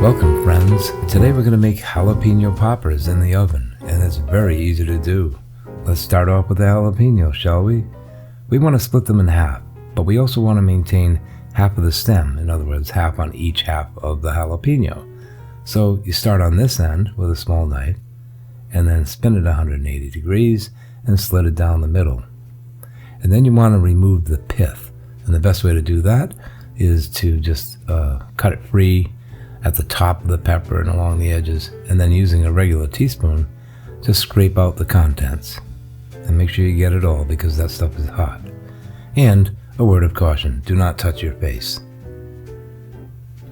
Welcome friends, today we're going to make jalapeno poppers in the oven, and it's very easy to do. Let's start off with the jalapeno, shall we? We want to split them in half, but we also want to maintain half of the stem, in other words half on each half of the jalapeno. So you start on this end with a small knife, and then spin it 180 degrees and slit it down the middle. And then you want to remove the pith, and the best way to do that is to just cut it free at the top of the pepper and along the edges, and then using a regular teaspoon, just scrape out the contents. And make sure you get it all because that stuff is hot. And a word of caution, do not touch your face.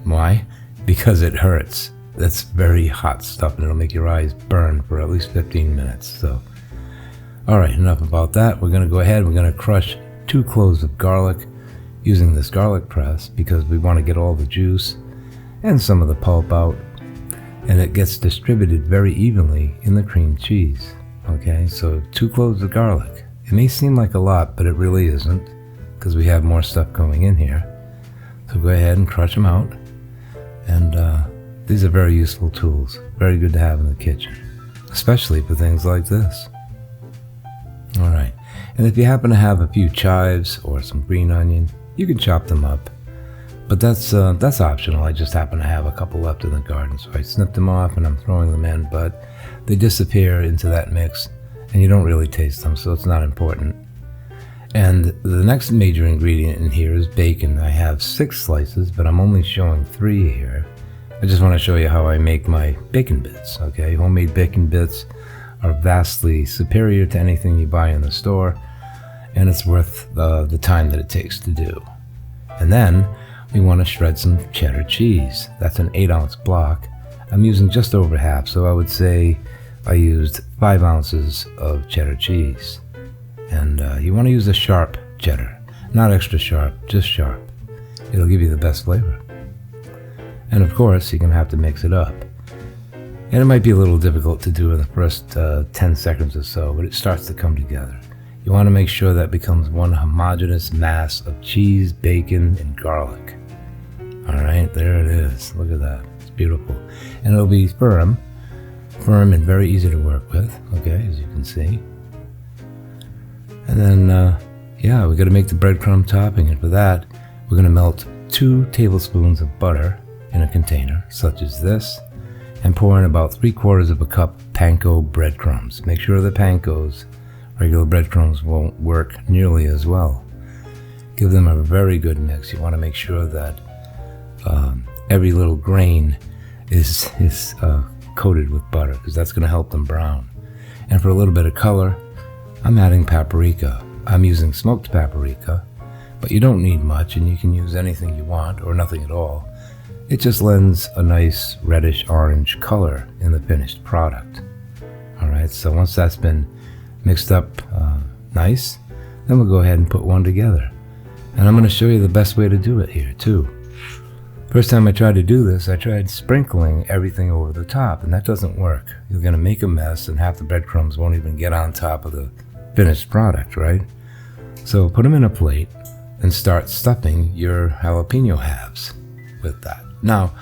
Why? Because it hurts. That's very hot stuff and it'll make your eyes burn for at least 15 minutes. So, alright, enough about that. We're going to go ahead, we're going to crush 2 cloves of garlic using this garlic press because we want to get all the juice and some of the pulp out, and it gets distributed very evenly in the cream cheese. Okay, so 2 cloves of garlic. It may seem like a lot, but it really isn't because we have more stuff going in here. So go ahead and crush them out, and these are very useful tools, very good to have in the kitchen, especially for things like this. Alright, and if you happen to have a few chives or some green onion, you can chop them up. But that's optional. I just happen to have a couple left in the garden, so I snipped them off and I'm throwing them in, but they disappear into that mix and you don't really taste them, so it's not important. And the next major ingredient in here is bacon. I have 6 slices, but I'm only showing 3 here. I just want to show you how I make my bacon bits, okay? Homemade bacon bits are vastly superior to anything you buy in the store, and it's worth the time that it takes to do. And then we want to shred some cheddar cheese. That's an 8-ounce block. I'm using just over half, so I would say I used 5 ounces of cheddar cheese. And you want to use a sharp cheddar, not extra sharp, just sharp. It'll give you the best flavor. And of course, you're going to have to mix it up. And it might be a little difficult to do in the first 10 seconds or so, but it starts to come together. You want to make sure that becomes one homogeneous mass of cheese, bacon, and garlic. Alright, there it is. Look at that. It's beautiful. And it'll be firm and very easy to work with, okay, as you can see. And then, yeah, we're going to make the breadcrumb topping, and for that, we're going to melt 2 tablespoons of butter in a container, such as this, and pour in about 3/4 of a cup panko breadcrumbs. Make sure the pankos, regular breadcrumbs, won't work nearly as well. Give them a very good mix. You want to make sure that every little grain is coated with butter, because that's going to help them brown. And for a little bit of color, I'm adding paprika. I'm using smoked paprika, but you don't need much, and you can use anything you want or nothing at all. It just lends a nice reddish orange color in the finished product. Alright, so once that's been mixed up nice, then we'll go ahead and put one together. And I'm going to show you the best way to do it here too. First time I tried to do this, I tried sprinkling everything over the top, and that doesn't work. You're going to make a mess and half the breadcrumbs won't even get on top of the finished product, right? So put them in a plate and start stuffing your jalapeno halves with that. Now,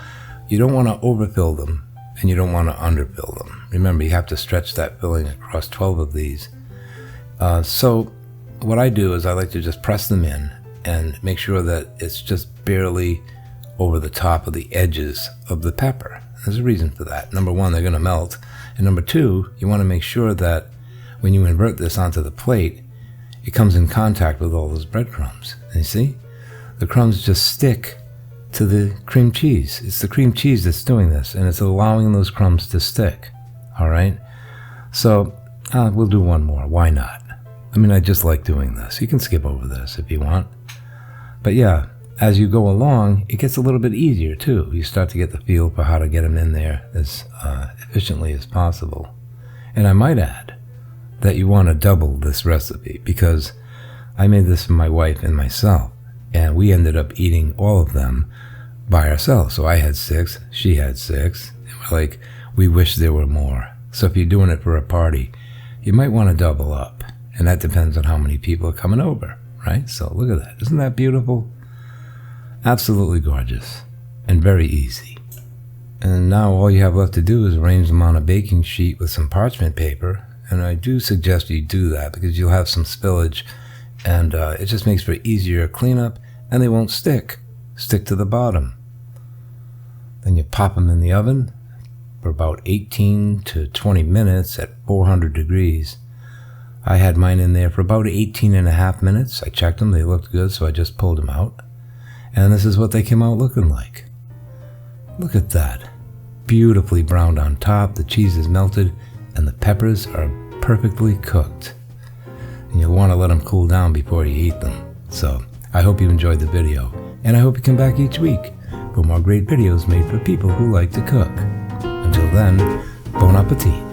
you don't want to overfill them and you don't want to underfill them. Remember, you have to stretch that filling across 12 of these. So what I do is I like to just press them in and make sure that it's just barely over the top of the edges of the pepper. There's a reason for that. Number 1, they're going to melt. And number 2, you want to make sure that when you invert this onto the plate, it comes in contact with all those breadcrumbs. And you see? The crumbs just stick to the cream cheese. It's the cream cheese that's doing this, and it's allowing those crumbs to stick. Alright? So, we'll do one more. Why not? I mean, I just like doing this. You can skip over this if you want. But yeah, as you go along, it gets a little bit easier too. You start to get the feel for how to get them in there as efficiently as possible. And I might add that you want to double this recipe, because I made this for my wife and myself, and we ended up eating all of them by ourselves. So I had 6, she had 6, and we're like, we wish there were more. So if you're doing it for a party, you might want to double up, and that depends on how many people are coming over, right? So look at that. Isn't that beautiful? Absolutely gorgeous and very easy. And now all you have left to do is arrange them on a baking sheet with some parchment paper. And I do suggest you do that because you'll have some spillage, and it just makes for easier cleanup, and they won't stick to the bottom. Then you pop them in the oven for about 18 to 20 minutes at 400 degrees. I had mine in there for about 18 and a half minutes. I checked them, they looked good, so I just pulled them out. And this is what they came out looking like. Look at that. Beautifully browned on top, the cheese is melted, and the peppers are perfectly cooked. And you'll want to let them cool down before you eat them. So, I hope you enjoyed the video, and I hope you come back each week for more great videos made for people who like to cook. Until then, bon appetit.